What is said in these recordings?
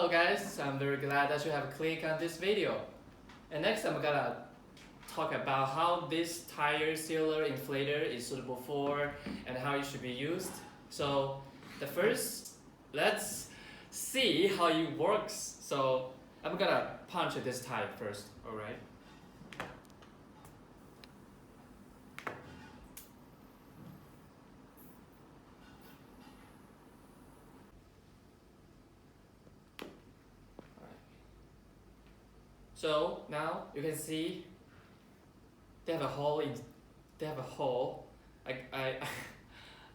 Hello guys, I'm very glad that you have clicked on this video. And next I'm gonna talk about how this tire sealer inflator is suitable for and how it should be used. So let's see how it works. So I'm gonna punch this tire first, alright? So now you can see they have a hole.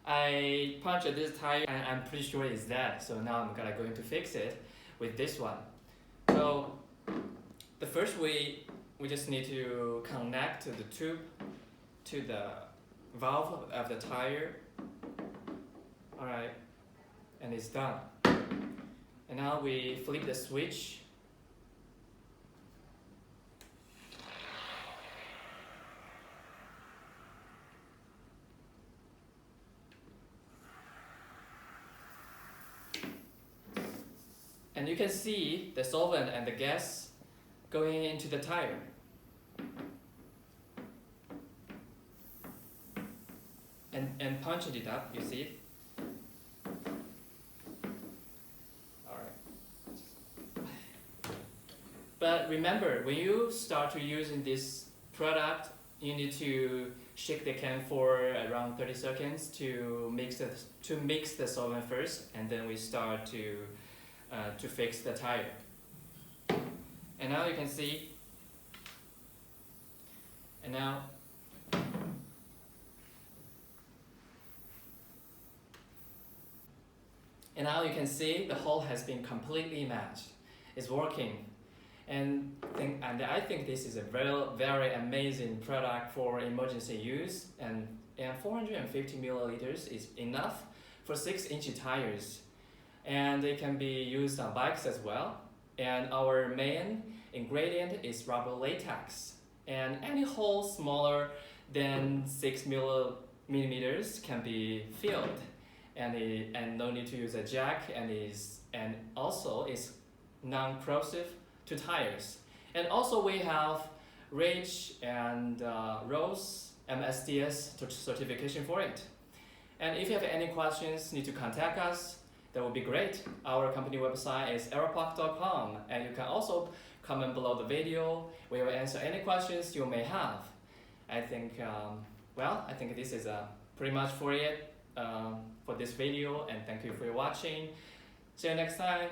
I punched this tire and I'm pretty sure it's that. So now I'm going to fix it with this one. So the first we just need to connect the tube to the valve of the tire. Alright, and it's done. And now we flip the switch. And you can see the solvent and the gas going into the tire. And punching it up, you see it? Alright. But remember, when you start to using this product, you need to shake the can for around 30 seconds to mix the solvent first, and then we start to fix the tire. And now you can see, and now you can see the hole has been completely matched. It's working. And I think this is a very amazing product for emergency use, and 450 milliliters is enough for 6-inch tires. And it can be used on bikes as well. And our main ingredient is rubber latex. And any hole smaller than 6 millimeters can be filled. And no need to use a jack, and also is non-corrosive to tires. And also we have RAGE and ROSE MSDS certification for it. And if you have any questions, need to contact us. That would be great. Our company website is aeropak.com, and you can also comment below the video. We will answer any questions you may have. I think this is pretty much for it for this video, and thank you for watching. See you next time.